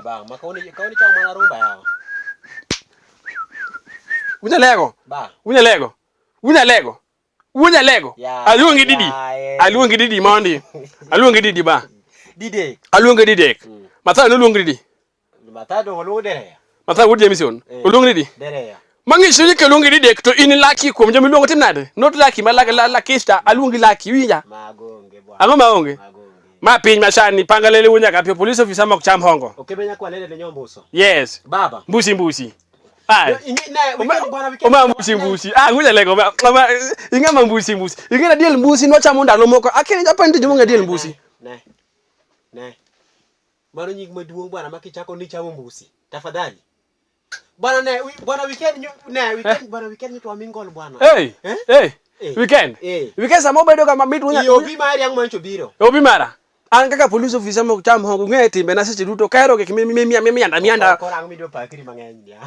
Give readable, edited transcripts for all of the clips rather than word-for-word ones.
Bang, kau ni kau mana rumah ya? Unya lego. Bang. Unya lego. Unya lego. Unya lego. Aluongi didi. Aluongi didi mondi. Aluongi didi ba. Didek. Aluongi didek. Mata no luongi didi. Mata do luongi dere. Mata wudi emission. Luongi didi. Dere ya. Mangi suri ke luongi didek to in laki ko mjami luongo timnade. Not laki la kista aluongi laki winja. Magonge bwana. Ango maonge. Ma piny mashani pangalele wunya kapio police officer mok cham hongo. Okebenya kwa lele lenyo mbuso. Yes. Baba. Mbusi. Ai. Bwana mbusi. Ah ngunya lego ma ingama mbusi. Ingena deal mbusi no chamo ndalo moko. Akini Japan ndi jumunga deal mbusi. Ne. Maro nyik maduong bwana makichako ni chamo mbusi. Tafadhali. Bwana weekend bwana weekend ni to mingol bwana. Hey. Weekend. Weekend samo bedo kama mitu nya. Obi mari yang mancho biro. Obi mara. An kaka police officer mo cham hongo nge timbe na seche duto kaero ke mianda. Ko rang mi do pakri mangeny ya.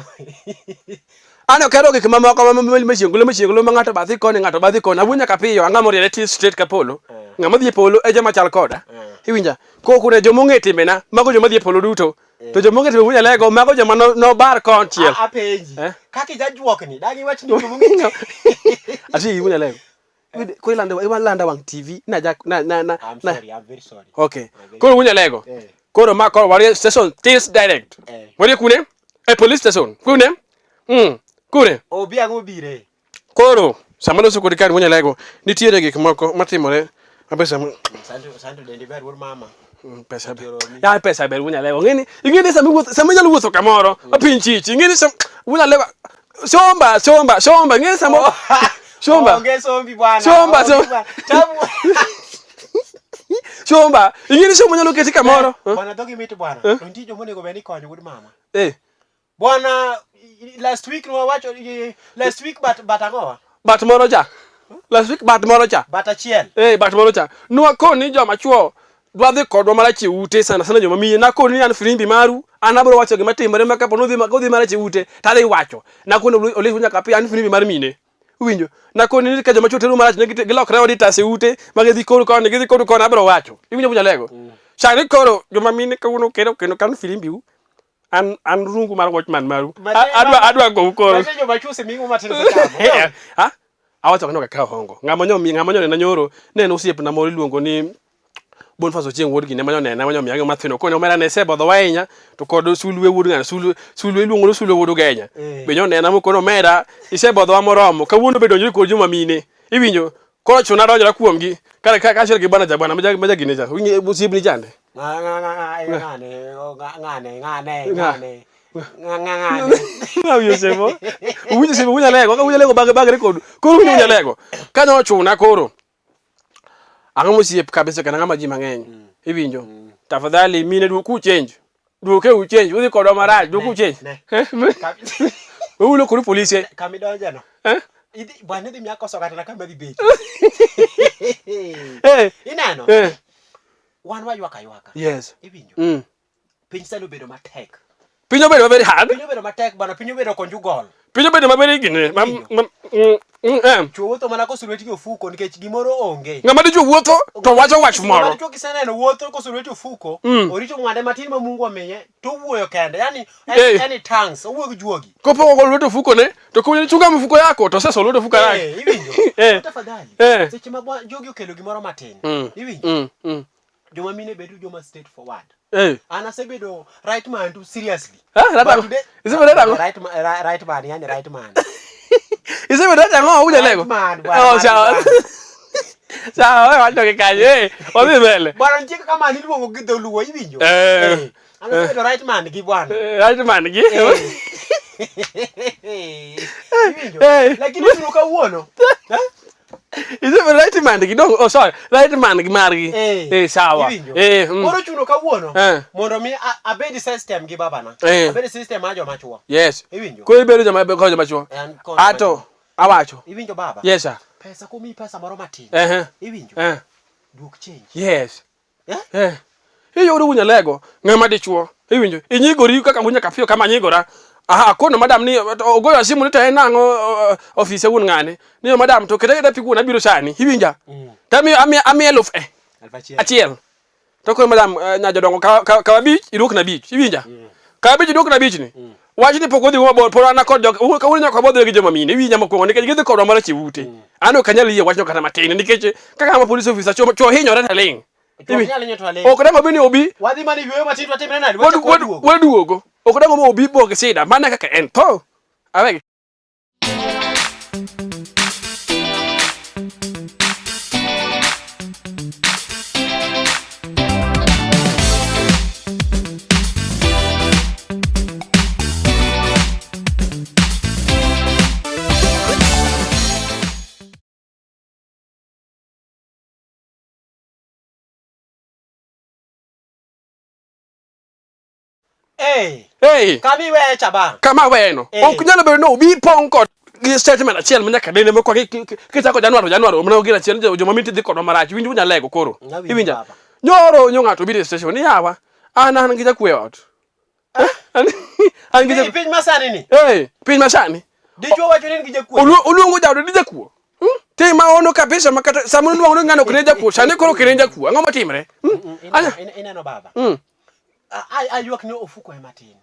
Ano kaero ke mama ko mashiengulo mangato bathi koni abunya kapiyo angamo reality straight kapolo. Ngama dhi polo e jama chal koda. Iwinja. Ko kuna jomonge timbe na mago joma dhi polo duto. To jomonge timbe wunya lego mago joma no bar konchiel. Apenji. Kaki jajuok ni dagi wach ni jomonge. Ati wunya lego. Ko ilanda wang TV na I'm very sorry. Okay. Ko wunya lego. Ko ma ko wari station Tales Direct. Wari kune? Police station. Kune? Kune? Obi ango bire. Koro samano su kodikari wunya lego. Nitiere gik moko matimore. Apesa santo dendi ber wor mama. Pesa ber. Ya pesa ber wunya lego. Ngeni sama nyalo wuotho kamoro. Apinchichi. Ngeni wunya lego. Somba. Ngeni samo Shomba. Onge sombi bwana. Shomba. Shomba. Ingini shomo nyalo keti kamoro. Bwana dogi miti bwana. Ndijo mone go beni konyo gud mama. Bwana last week but angowa. Bat moro cha. Last week bat moro cha. Bat achiel. Bat moro cha. Nwa koni joma chuo dwa dhi kodwa marachi ute sana joma miye na koni an firimbi maru anabro wacho gima timore maka pono dhi marachi ute tadhi wacho. Na koni oli wunya kapi an firimbi mar mine. Winjo na koni ka joma chotero marach ne gilokre odita se ute magidhi koru kon abro wacho iwinjo bunya lego chani koro joma mine kawuono kendo kan filimbi u an rungu mar watchman maru adwa go koro mase joma chuse mingu matin sa ha awacho kano ka hongo ngamonyo na nyoro ne no osiep na moro luongo ni Boniface Ochieng wuod gi ne manyo miyango mathino ko ne omera ne se bodho wainya to kod sulwe wuod ngana sulwe luongo sulwe wuod genya be nyo ne na mo kono mera ise bodho wa moromo kawuono be donjo ko juma mine iwinjo ko chuna donjora kuom gi ka chel gi bana jabana maja gine ja winge busibni jande ngane Yosebo wunya lego bag record ko wunya lego kanyo chuna koro angamo siep kabisa kana ngama ji mangeny iwinjo tafadhali mine duku change udhi kodwa maraj duku change ulo kuru police kamidonja no idi bwana dhi myako sokata na kama dibeti inano wan wa ywaka yes iwinjo piny salo bedo matek pinyo bedo very hard pinyo bedo matek bana pinyo bedo konjugol pinyo bedo mabere gine chuo mana ko sulweti ofuko nikech gimoro onge ngama dicho wuotho to wacho wach moro to kiseneno wuotho ko sulweti ofuko orito ngade matin ma Mungu omiye to wuoyo kende yani tongues owuoyo gi juogi kopo ogol ofuko ne to ko chunga mfuko yako to sasa oloto fuka yake iwinjo tafadhali seche ma jogi okelo gimoro matin iwinjo joma mine bedo joma state forward ana sebedo right man to seriously is it right man yani right man is it right ngo uje lego sawa wacho ke kaje odhi mbele bwana njika kama ni luongo gi dholuo iwinjo ana sebedo right man gi bwana right man gi iwinjo lakini tuno kawuono Is it right man kidong? Oh sorry, right man margi. Sawa. Koro chuno kawuono mondo mi abed system gi babana. Abed system ajo machuo. Yes. Iwinjo. Ko ibedo jama be ko jama chuo. Ato awacho. Iwinjo baba? Yes sir. Pesa kumi pesa moro matin. Iwinjo. Duok change. Yes. Hiyo urunya lego ngama dichuo. Iwinjo. Inyigori kaka munya kapio kama nyigora. Aha, kono madam ni ogoyo simu ni to nango office wun ngane. Ni madam to kete piku na biro sani. Iwinja. Tami ami eluf achiel. To ko madam nyajodongo ka bich iduk na bich. Iwinja. Ka bich iduk na bich ni. Wach ni pok odhi mabor por ana kod ka wuri nyaka bodho gi joma mine. Iwinja mokwongo nikech gidhi kodwa mara chiwute. Ano kanyal yie wachno kata matin nikech kaka ma police officer cho hinyore ta ling. Okdango bini obi. Wadhi mani yweyo matin watimre nade? Waduogo. Okdango mo obi bo sida mana kaka en to. Awegi. Hey. Kami we chaba. Kama weno. Okunyalo bedo no obi pong kod gi statement achiel manyaka dene moko kitako January mna ogira achiel joma miti dhi kodwa marach. Winjo unya lego koro. Iwinja. Nyoro nyo ngato bi station ni yawa. An gi jakwe ot. An gi piny masani ni. Piny masani. Dichuo wacho ni gi jakwe. Oluongo jawdo di jakuo. Tema ono kabisa makata samuno nuango ngano kine jakuo. Sani koro kine jakuo. Ang'o matimre? Ineno baba. Ayuak ni ofuko matin.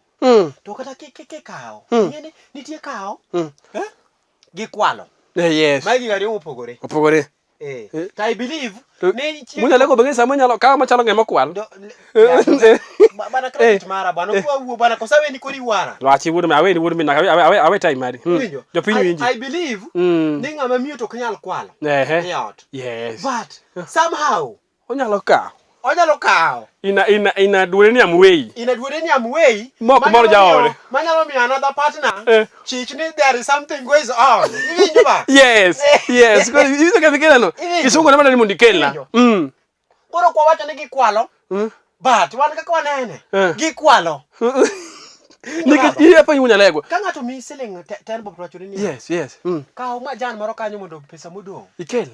To kata ke kao. Ngene nitie kao. Gi kwalo. Yes. Magi gari opogore. I believe ne munya lego bengi sama nyalo kawo machalo ngema kwal. Bana credit mara bana kwa wuo bana kosawe ni kori wara. Lwachi wuod mi na awe time mari. Jo pinyu inji. I believe ni ngama miyo to kanyal kwalo. Yes. But somehow onyalo kawo. Ina duore ni amwei. Moko moro jaore. Manyalo mi another partner. Chich ni there is something goes on. Iwinjo ba? Yes. Ko iwinjo ka fikira no. Kisungu na mana ni mundikelna. Koro kwa wacho ni gikwalo. But wan kaka wanene. Gikwalo. Nikech iye pa yunya lego. Ka ngato mi siling 10 bob wacho ni. Yes. Kaw majan moro kanyo mondo pesa modong. Ikel.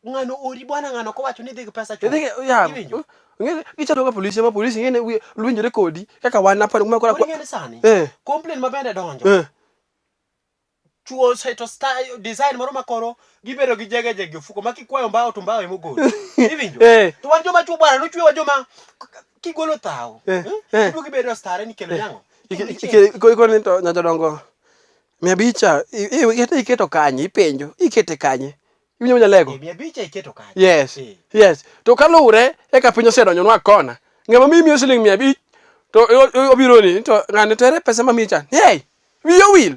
Ngano ori bwana ngano ko wacho ni dhig pesa cho. Iwinjo. Ngene ichato ka police ngene luinjore kodi kaka wan apa kuma kwa ngene sani. Complain mabende donjo. Chuo seto style design moro makoro gibedo gi jege ofuko makikwayo mbao to mbao emogolo. Iwinjo. To wan joma chuo bwana no chwe wa joma kigolo tao. Ibu gibedo stare ni kelo yango. Ko ni to nyajodongo. Mia bicha iketo kanye ipenjo ikete kanye. Iwinjo nya lego. Mia bicha iketo kanye. Yes. To kalure eka pinyo sedonyo nwa kona. Ngama mimi osiling mia bich to obiro ni to ngane tere pesa mamicha. Hey, wiyo wil.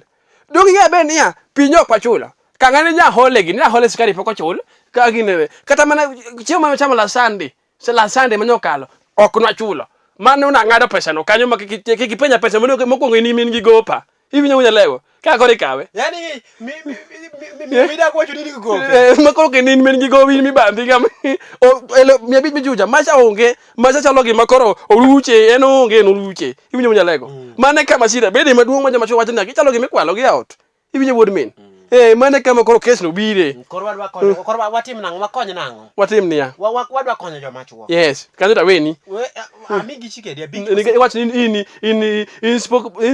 Dongi ya ben ya pinyo kwa chula. Kangane nya hole gi, nya hole sikari poko chul. Ka ginere. Kata mana chiemo chama la Sunday. La Sunday manyo kalo. Ok nwa chulo. Mano na ngado pesa no kanyo makikipenya pesa mokwongo ni min gi gopa. Iwinjo nya lego. Ka kore kawe. Yani mi da kwa chudi gope. Makoro ke nin men gi gowi mi bandi gam. Elo mi abit mi juja macha onge, macha chalo gi makoro oruche eno onge no ruche. Iwinjo nya lego. Mane kama sida bede maduong' maja macho wachna gi chalo gi mikwalo gi out. Iwinjo wuod min. Mane kama koro case no bire. Koro wadwa konyo, koro watim nango makony nango. Watim niya. Wadwa konyo joma chuo. Yes, kanyo ta weni. Amigi chike dia big. Ni watch in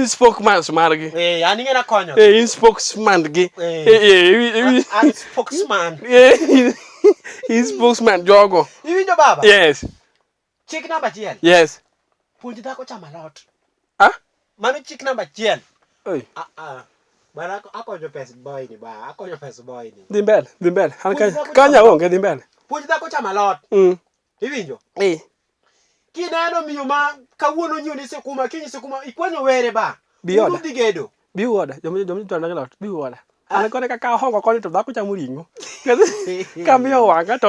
spokesman margi. Ani ngena konyo. In spokesman gi. Spokesman. In spokesman jogo. Iwinjo baba? Yes. Chik number 1. Yes. Puonj dhako chama lot. Mano chik number 1. Bana akonyo pes boy ni ba, akonyo pes boy ni. Dhi mbele. Kanya onge dhi mbele. Puonj dhako chama lot. Iwinjo? Kineno miyo ma kawuono nyieo ni sikuma, kinyi sikuma, ikwanyo were ba. Bioda. Udhi gedo. Biwoda, jomi to na lot. Biwoda. Ana kone ka hongo koni to dhako chamo ringo. Kamiyo wanga to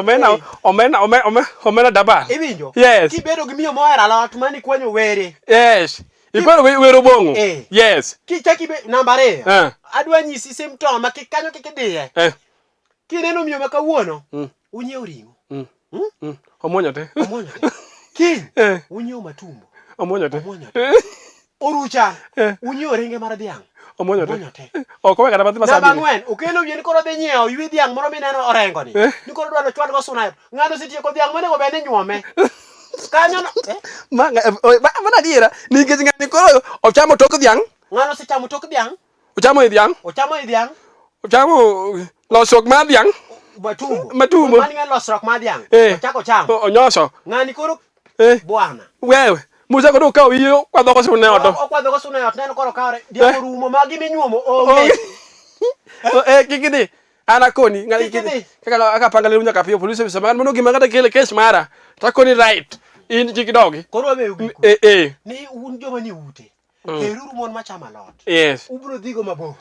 omena daba. Iwinjo? Yes. Kibedo gi miyo mohero lot mani kwanyo were. Yes. Ikwero wero bongo. Yes. Kichaki be namba 2. Adwa nyisi symptom ma kikanyo kikidhiye. Kineno miyo makawuono. Unyiew ringo. Omuonyo te. Kin. Unyiew matumbo. Omuonyo te. Orucha. Unyiew ringe mar dhiang'. Omuonyo te. Ok we kata bathi masabi. Namba 4, okelo yien koro dhi nyiewo ywi dhiang' moro mineno orengo ni. Ni koro dwaro chwad go suna. Ng'ano setieko dhiang' mane go bene nyuome. Kanyo no. Mana diera nikech ng'ani koro ochamo tok dhiang'. Ng'ano sechamo tok dhiang'. Ochamo dhiang'. Ochamo losruok mar dhiang'. Matumbo. Mani ng'ano losruok mar dhiang'. Ochako chamo. Onyoso. Ng'ani koro bwana. Wewe. Musa koro ka wiyo kwadho ko sune oto. Okwadho ko sune oto neno koro kaore. Dhiang' orumo magi minyuomo. Kikidi. Ana koni ngali kidi. Kaka akapangale unya kapio police officer man mono gima kata kele case mara. Takoni right. In chikidogi. Koro wewe ugiku. Ni un joma ni ute. Heruru mon machama lot. Yes. Ubro dhigo mabor.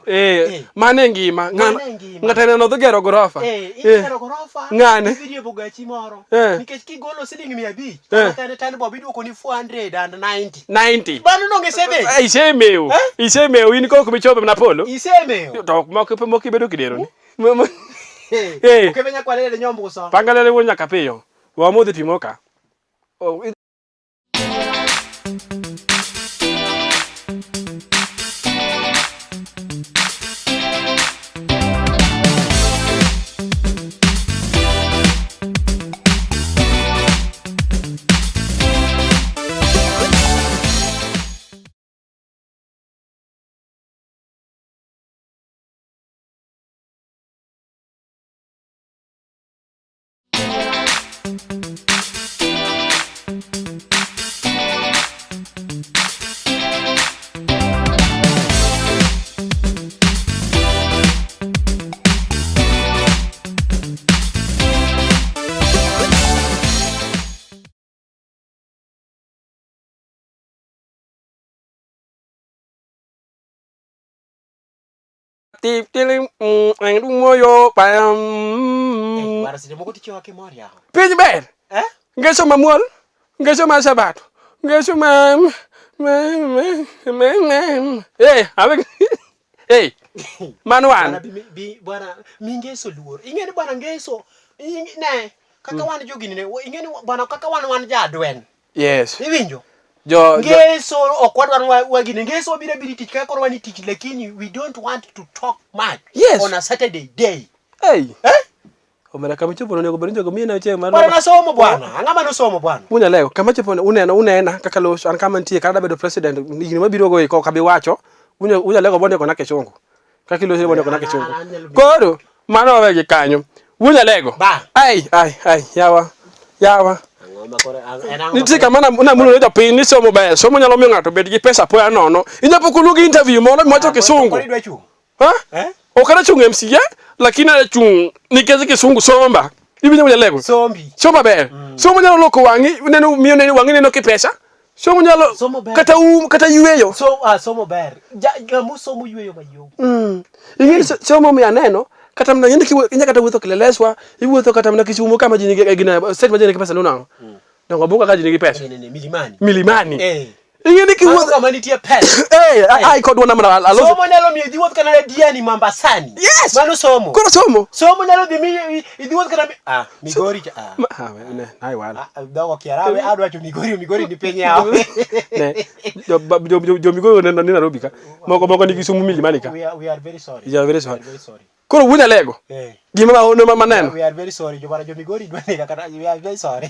Mane ngima. Ng'ata neno dho gero gorofa. Igero gorofa. Ng'ane. Idhi bogachi moro. Nikech kigolo siling 500. Kata tani bob iduoko ni 490. Bano nonge sebe. Isemeo in kok bichobe na polo. Isemeo. To moko bedo kidero ni. Okebenya kwalele nyombuso. Pangalele wonya kapiyo. Wa modhi timoka. Tiling ang moyo pam. Para sini mo ko ticho ke moria. Piny ber. Ngeso mamuol. Ngeso masabato. Ngeso abek. Manwan. Bwana mingeso luor. Ingeni bwana ngeso. Ne. Kaka wan jogini ne. Ingeni bwana kaka wan jadwen. Yes. Iwinjo. Ngeso okwadwan wagini ngeso bire tich kaka koro wani tich lakini we don't want to talk much on a Saturday day. Omera kama chopo nego berinjo go miena che mar. Bwana somo bwana. Angama no somo bwana. Munya leo kama chopo unena kaka lo an kama ntie kada bedo president ni mabiro go ko kabe wacho. Unya leo bonde ko na kechongo. Kaka lo bonde ko na kechongo. Koro mano wege kanyo. Unya lego. Ai yawa. Nitika mana una mulo da pin ni somo ba somo nyalo mi ngato bed gi pesa po anono inyapo kulugi interview mono macho kisungu o kana chung MC ya lakini ala chung nikeze kisungu somba ibi nyalo lego somba be somo nyalo loko wangi neno miyo neno wangi neno ki pesa somo nyalo kata yueyo somo ber gamu somo yueyo mayo ingeni somo mi aneno kata mna yende kinya kata wuotho kileleswa iwuotho kata mna kichumo kama jini gina state majini kipesa nuna Nongo buka kaji ni pesa. Milimani. Ingeni ki wuotho kama nitie pesa. Ai kod wana mara alo. Somo nyalo mi diwuoth kana diani Mambasani. Yes. Mano somo. Kono somo. Somo nyalo dhi mi diwuoth kana Migori ne ai wala. Dawa kiarawe adwa cho Migori ni penya yao. Ne. Jo Migori na Nairobi ka. Moko ni Kisumu Milimani ka. We are very sorry. You are very sorry. Kono wunya lego. Gima ba ono maneno. We are very sorry. Jo Migori dwane kata we are very sorry.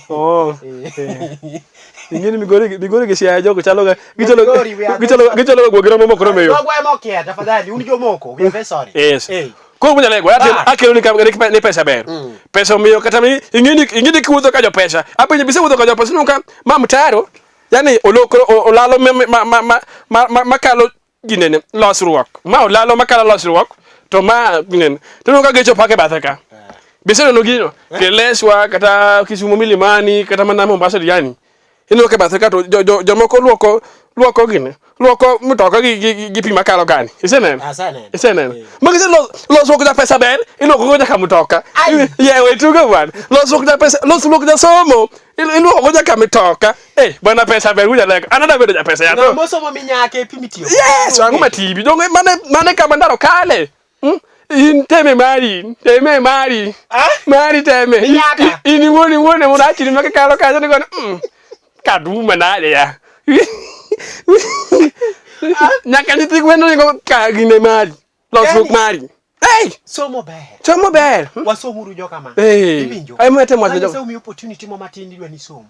Ingeni Migori kisia jogo chalo gichalo gogera momo koro meyo. Dogo emo kia tafadhali uni jomoko. We are very sorry. Yes. Ko munya lego akelo ni pesa ber. Pesa miyo kata mi ingeni kiwuotho ka jo pesa. Apenye bise wuotho ka jo pesa nuka mamtaro. Yani olalo makalo ginene losruok. Ma olalo makalo losruok. To ma ginen to no ka gecho pake bathaka biseno no gino keleswa kata Kisumu Milimani kata mana Mombasa yani ino ke bathaka to jomoko luoko gine luoko mutoka gi pi makalo gani isenen magise lo da pesa ben ino ko ja kamutoka yewe tuga wan lo da pesa lo da somo ino ko ja kamutoka bana pesa ben uja leka anada bedo ja pesa ya to mo somo minyake pimitio yes wangu matibi donge mane kama ndaro kale In teme mari. Mari teme. Nyaka. In woni mo achiri make kalo kanyo ni gono. Kaduma nade ya. Nyaka nyithi gweno ni go ka gine mari. Losruok mari. Hey! Somo ber. Wasomuru joka ma. Iwinjo. Ai mete mo joka. Sasa umi opportunity mo matin idwa ni somo.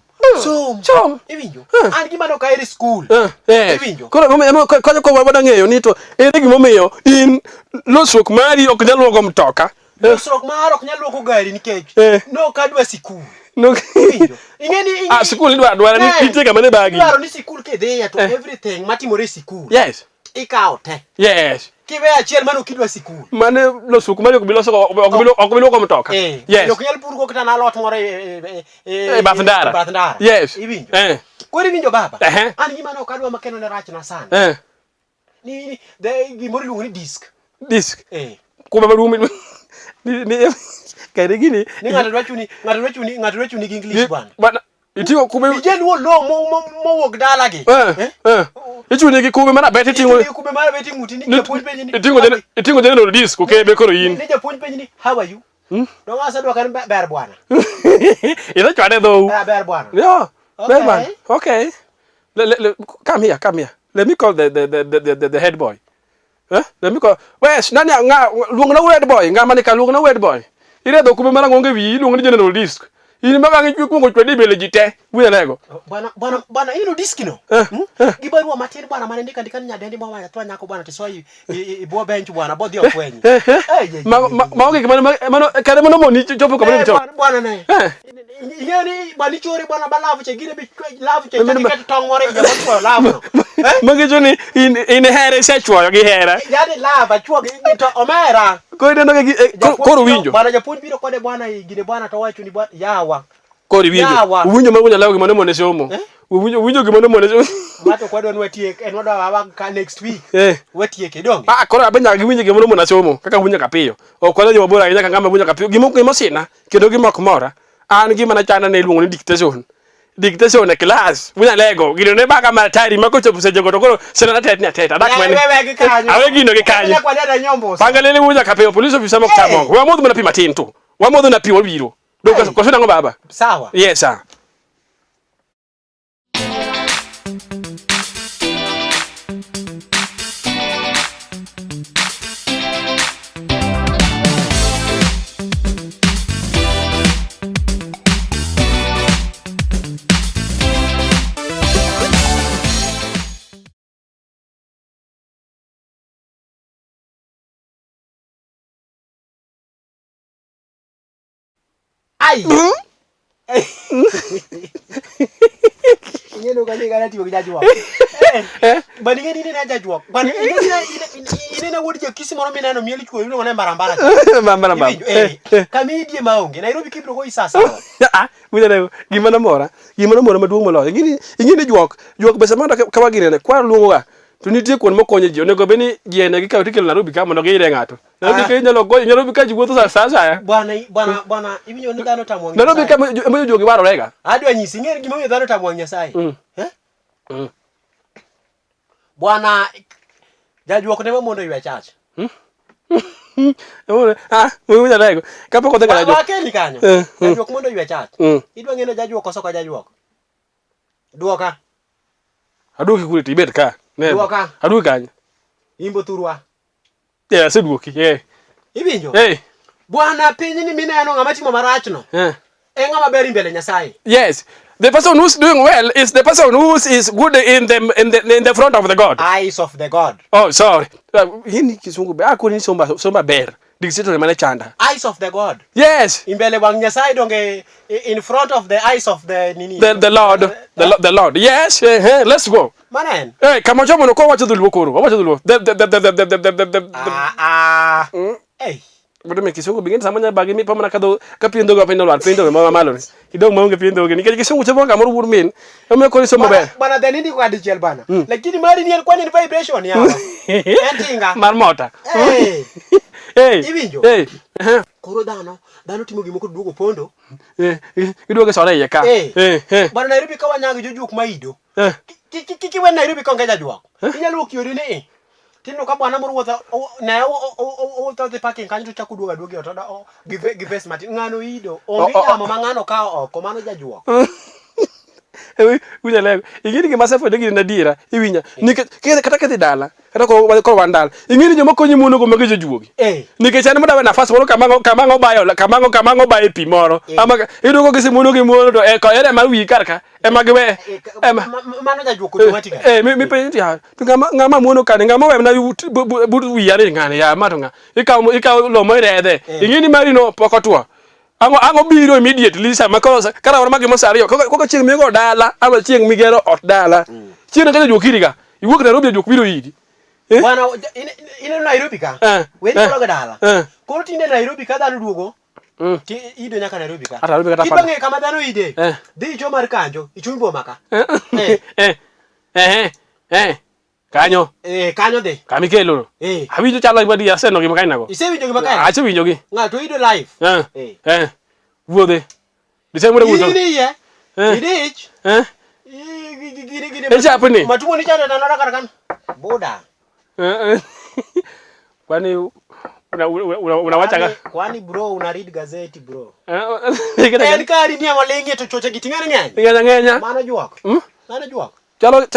Iwinjo. An gima no kairi school. Iwinjo. Koro ko wabada ng'eyo ni to ere gima omiyo in losruok mari ok nyal luoko mtoka. Losruok mari ok nyal luoko gari nikech no kadwa sikul. No. Ingeni sikul dwaro ni nitie kama ne bagi. Dwaro ni sikul kedhia to everything matimore sikul. Yes. Ikawo te. Yes. Kiwe achiel mano kidwa sikul. Mane losruok mari ok biloso ok biluoko mtoka. Yes. Ok nyal pur go kata na lot moro bath ndara. Yes. Iwinjo. Koro iwinjo baba. An gima no kadwa makeno ne rach na sana. Ni gimoro iluongo ni disk. Kuma maduong' ni kare gini ni ng'ato dwa chuni gi English bwana. Itiyo kube ijenuo lo mowuok dala gi. Ichuni gi kube mana beti tingo. Kube mana beti nguti ni japuonj penji ni. Itingo general disk okebe koro in. Ni japuonj penji ni how are you? Do ng'asa dwa kan ber bwana. Ida chwade dho. Ber bwana. Yeah. Ber bwana. Okay. Come here. Let me call the head boy. Let me call. Wes nani luong na head boy, ngama ni ka luong na head boy. Ire do kube mana ngonge wi luong ni general disk. Ini mabangi kuongo chwadi bele jite. Buya lego. Bwana ino disk no. Gibarua matin bwana mane ndika nyadendi mwa twa nyako bwana tisoi ibo bench bwana bodhi okwenyi. Maoge mano kare mano moni chopo kama ni chopo. Bwana ne. Ingeni bani chori bwana balavu chegine bi lavu chegine tong more ya botwa lavu. Mage joni in here sexual gi here. Yani lava chwo gi to omera. Ko ide no koro winjo. Bwana japuonj biro kode bwana igine bwana to wacho ni bwana yawa. Kori winjo mabunya lawo gimano mone somo. Winjo gimano mone somo. Mato kwadwa nwatiek en wadwa wawa next week. Watieke donge. Koro abenya winjo gimano mone somo kaka winjo kapiyo. Okwala jo mabora nyaka ngama winjo kapiyo gimo sina kendo gimoko mora. An gima na chana ne iluongo ni dictation e class wunya lego gino ne baga mar tari mako chopo seje goto koro sena na tetni ateta dak mane awe gino gi kanyo pangalele wunya kapeyo police officer mok tamongo wa modho na pi matin tu wa modho na pi wabiro doka ko sina ngo baba sawa yes sir. Ai. Ingeno kani kana tiwo kijajwa. Bani ngeni ni na jajwa. Bani ine na wodi je kisi moro minano mieli chwo ino ngone marambara. Marambara. Kamidie maonge. Nairobi kibro go isasa. Wunya gimana mora maduong' moloyo. Ingini juok besa manda kawa gine ne kwa luongo ga. To nitie kuon mokonyo ji onego beni ji ene gi kawo tikelo Nairobi ka mondo giire ng'ato. Nairobi ka inyalo goyo Nairobi ka ji wuotho saa. Bwana ibinyo ni dhano tamwang. Nairobi ka embe jogi warorega. Adwa nyisi ng'e gima omiyo dhano tamwang Nyasaye. Bwana jajuok ne mondo ywe chach. Wunya lego. Kapok odhi kana wakeli kanyo. Jajuok mondo ywe chach. Idwa ng'eno jajuok koso ka jajuok. Duoka. Aduoki kule tibet ka. Duoka. Aduoki kanyo. Imbo thurwa. Aseduoki. Ibinjo? Bwana piny ni mineno ng'ama timo marachno. Ng'ama ber mbele Nyasaye. Yes. The person who's doing well is the person who is good in the front of the God. Eyes of the God. Oh, sorry. Hini kisungu be akoni somba ber. Dictator mane chanda. Eyes of the God. Yes. Imbele wang Nyasaye donge in front of the eyes of the nini. The Lord. The Lord. Yes. Let's go. Manen. Kama chomo no ko wacho dhuluo koro. Wacho dhuluo. Hey. Bodo me kisungu bingine samanya bagi mi pamana kado kapiendo ga pendo lwat pendo mama malo. Idong maunge piendo ge. Nikech kisungu chebo ga moro wurmin. Ame ko iso maber. Bana deni kwa dichel bana. Lakini mari ni kwani ni vibration yawa. Entinga. Marmota. Ibinjo. Koro dhano timo gimoko duogo pondo. Iduogo sore ye ka. Bana Nairobi ka wanyago jojuk maido. Kiki wen Nairobi konge jajuok. Inyalo kiori ni Tino ka bwana mruodha ne o to the parking kanyo to chako duoga otoda gi face matin ngano ido onge yamo mangano ka oko mano jajuok. Unya lego ingini ke masafo de gina dira iwinya nikech kata ke dala kata ko wandal ingini joma konyi muno go mage jojuogi nikech an moda nafas moro kamango bayo pi moro ama idugo gisi muno gi muno to ko ere ma wi karka ema giwe mano jajuok automatic mi penji ha ngama muno kan ngama we na but wi yare ngane ya matonga ikaw lo mo rede ingini marino pokotwo ango biro immediately sama kosa kara ora mage mosariyo koko chieng mi go dala ama chieng mi gero ot dala chieng ka jokiriga iwuok Nairobi jok biro yidi bwana ine Nairobi ka we ni go dala ko tinde Nairobi ka dano duogo ti ido nyaka Nairobi ka ibange kama dano ide dhi jo mar kanjo ichumbo maka kanyo kanyo de kamikelo awinjo chalo ibadi aseno gi makaina go isewinjo gi makaina asewinjo gi ngato ido live wuode disemore wuodo ini ye idich gini chapni matumo ni chana na rakar kan boda kwani unawacha kwani bro una read gazeti bro en kari ni amolengi to choche gitingana ngenya mana juok chalo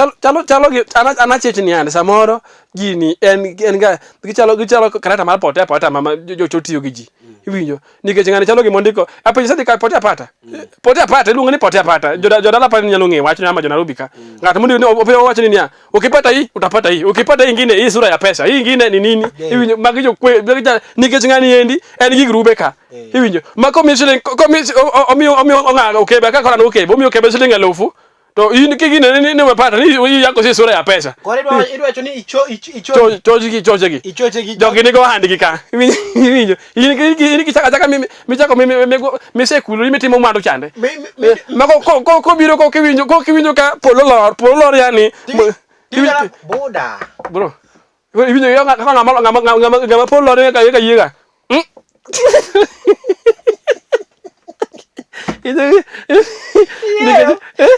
gi anachech ni ande samoro gini en ga gichalo karata mar pote mama jotiyo gi ji iwinjo nikech ngane chalo gi mondiko apenje sadi ka pote apata iluongo ni pote apata jodala pa nyalo ng'e wach nyama jo Nairobi ka ng'ato mondo ni owacho ni ya ukipata hii utapata hii ukipata ingine hii sura ya pesa hii ingine ni nini iwinjo magi jo kwe nikech ngani endi en gi grube ka iwinjo mako misile omiyo ng'aga ukebe ka kola no ukebe omiyo ukebe silinga lofu to in kigine ni umepata ni yako si sura ya pesa kwa hiyo idwacho ni ichoche jogi ni go handi gika iwinjo ini kichaka mimi sekulu imitimo mwandu chande mako ko biro ko kiwinjo ka pololor yani boda bro iwinjo yo ngama pololor ka yiga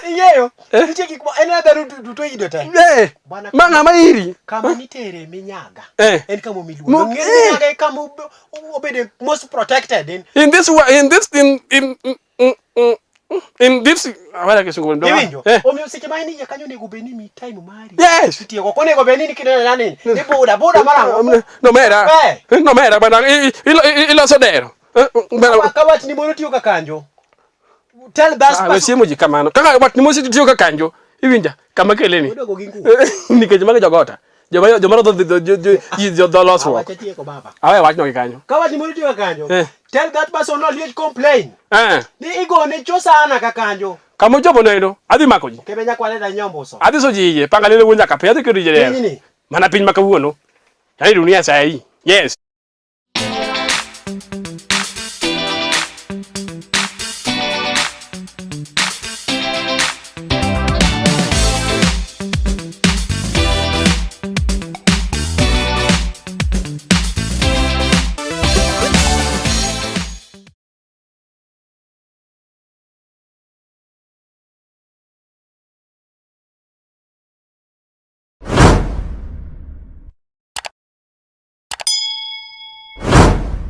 Iyeyo, nicheki kwa another to idota. Manga mairi. Kama nitere minyaga. En kama milu. Minyaga kama obede most protected in this way in this wala kesungu ndo. Iwinjo. Omi usikimaini ya kanyo nego beni mi time mari. Yes. Sitie kwa kone go beni kinena nani. Ni boda mara. No mera bana ilo sodero. Kama tini moro tiyo kakanjo. Tell that person. Wesiemo ji kamano. Kaka wat ni mosi tiyo ka kanjo. Iwinja kama keleni. Odogo gingu. Nikech mage jogota. Jomaro do lost work. Awache ko baba. Awe wach no kanyo. Kama ni moro tiyo ka kanjo. Tell that person not to complain. Ni igo ne cho sana ka kanjo. Kamo jobo nendo. Adhi mako ji. Kebenya kwale da nyombo so. Adhi so jiye pangalele wonja ka pe adhi kedo jere. Mana piny makawuono. Yani dunia sai. Yes.